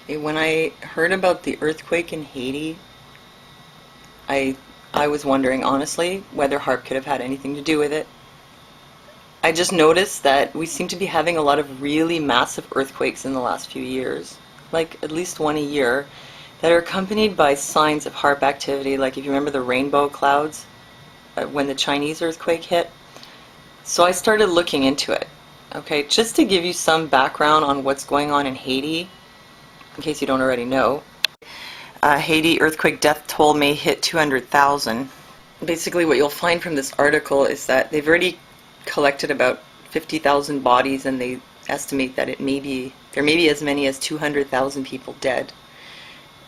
When I heard about the earthquake in Haiti, I I was wondering honestly whether HAARP could have had anything to do with it. I just noticed that we seem to be having a lot of really massive earthquakes in the last few years, like at least one a year, that are accompanied by signs of HAARP activity, like if you remember the rainbow clouds when the Chinese earthquake hit. So I started looking into it. Okay, just to give you some background on what's going on in Haiti, in case you don't already know. Haiti earthquake death toll may hit 200,000. Basically what you'll find from this article is that they've already collected about 50,000 bodies, and they estimate that there may be as many as 200,000 people dead.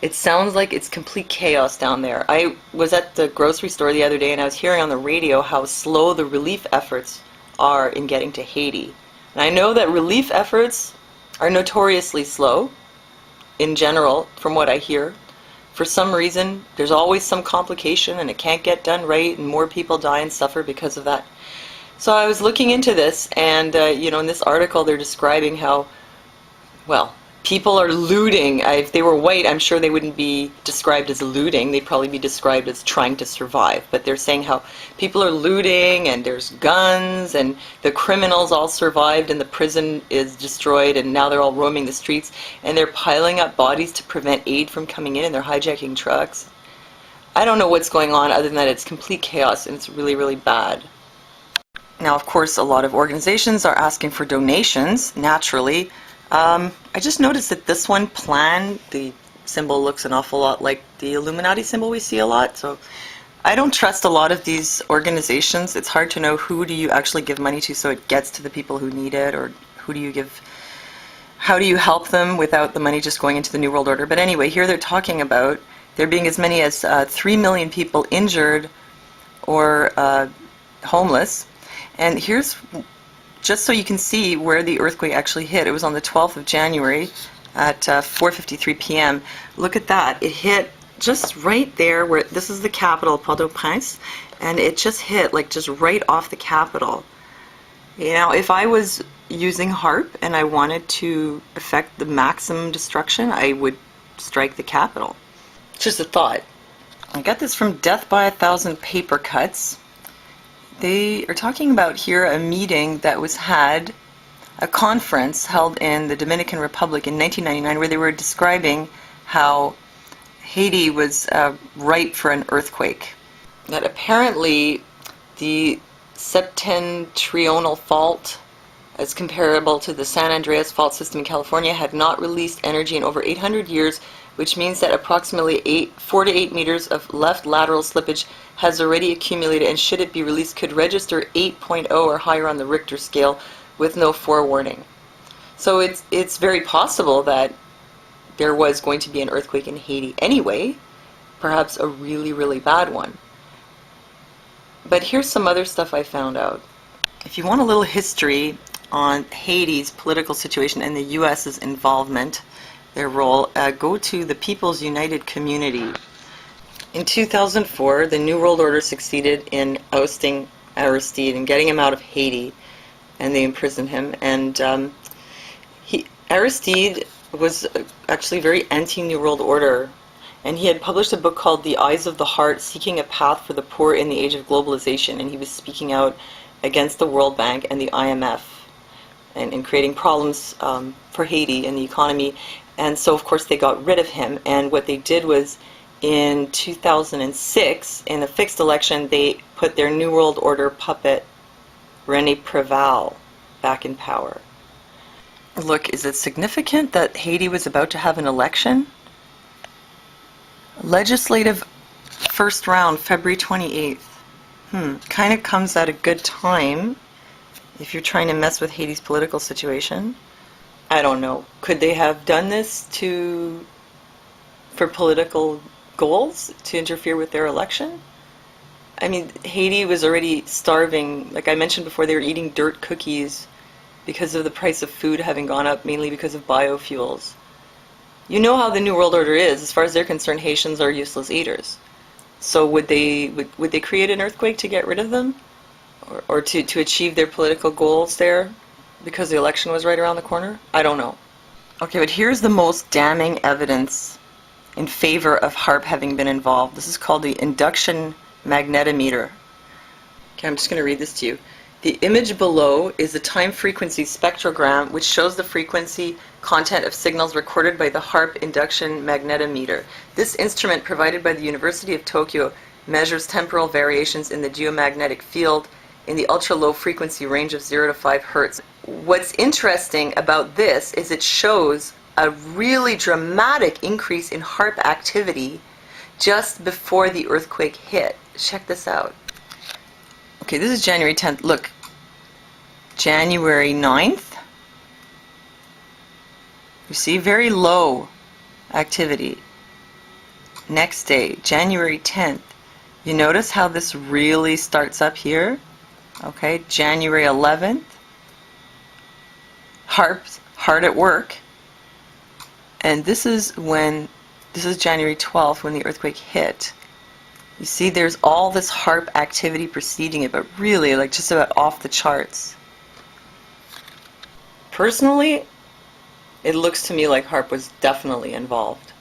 It sounds like it's complete chaos down there. I was at the grocery store the other day and I was hearing on the radio how slow the relief efforts are in getting to Haiti. And I know that relief efforts are notoriously slow in general, from what I hear. For some reason, there's always some complication and it can't get done right, and more people die and suffer because of that. So I was looking into this, and in this article they're describing how, well, people are looting. If they were white, I'm sure they wouldn't be described as looting. They'd probably be described as trying to survive. But they're saying how people are looting, and there's guns, and the criminals all survived, and the prison is destroyed, and now they're all roaming the streets, and they're piling up bodies to prevent aid from coming in, and they're hijacking trucks. I don't know what's going on other than that it's complete chaos, and it's really, really bad. Now, of course, a lot of organizations are asking for donations, naturally. I just noticed that this one, plan, the symbol looks an awful lot like the Illuminati symbol we see a lot, so I don't trust a lot of these organizations. It's hard to know who do you actually give money to so it gets to the people who need it, or how do you help them without the money just going into the New World Order. But anyway, here they're talking about there being as many as 3 million people injured or homeless. And here's, just so you can see where the earthquake actually hit. It was on the 12th of January at 4:53 p.m. Look at that. It hit just right there where, this is the capital, Port-au-Prince, and it just hit like just right off the capital. You know, if I was using HAARP and I wanted to effect the maximum destruction, I would strike the capital. Just a thought. I got this from Death by 1,000 Paper Cuts. They are talking about here a meeting that was had, a conference held in the Dominican Republic in 1999, where they were describing how Haiti was ripe for an earthquake. That apparently the septentrional fault, as comparable to the San Andreas fault system in California, had not released energy in over 800 years, which means that approximately 4 to 8 meters of left lateral slippage has already accumulated, and should it be released could register 8.0 or higher on the Richter scale with no forewarning. So it's very possible that there was going to be an earthquake in Haiti anyway, perhaps a really, really bad one. But here's some other stuff I found out. If you want a little history on Haiti's political situation and the U.S.'s involvement, their role, go to the People's United Community. In 2004, the New World Order succeeded in ousting Aristide and getting him out of Haiti, and they imprisoned him. And Aristide was actually very anti-New World Order, and he had published a book called The Eyes of the Heart, Seeking a Path for the Poor in the Age of Globalization, and he was speaking out against the World Bank and the IMF and creating problems for Haiti and the economy. And so, of course, they got rid of him, and what they did was, in 2006, in a fixed election, they put their New World Order puppet, René Préval, back in power. Look, is it significant that Haiti was about to have an election? Legislative first round, February 28th. Kind of comes at a good time if you're trying to mess with Haiti's political situation. I don't know. Could they have done this for political goals, to interfere with their election? I mean, Haiti was already starving. Like I mentioned before, they were eating dirt cookies because of the price of food having gone up, mainly because of biofuels. You know how the New World Order is. As far as they're concerned, Haitians are useless eaters. So would they create an earthquake to get rid of them? Or to achieve their political goals there because the election was right around the corner? I don't know. Okay, but here's the most damning evidence in favor of HAARP having been involved. This is called the induction magnetometer. Okay, I'm just going to read this to you. The image below is a time-frequency spectrogram which shows the frequency content of signals recorded by the HAARP induction magnetometer. This instrument, provided by the University of Tokyo, measures temporal variations in the geomagnetic field in the ultra-low frequency range of 0 to 5 hertz. What's interesting about this is it shows a really dramatic increase in HAARP activity just before the earthquake hit. Check this out. Okay, this is January 10th. Look, January 9th. You see, very low activity. Next day, January 10th. You notice how this really starts up here? Okay, January 11th. HAARP's hard at work. And this is January 12th when the earthquake hit. You see, there's all this HAARP activity preceding it, but really, like, just about off the charts. Personally, it looks to me like HAARP was definitely involved.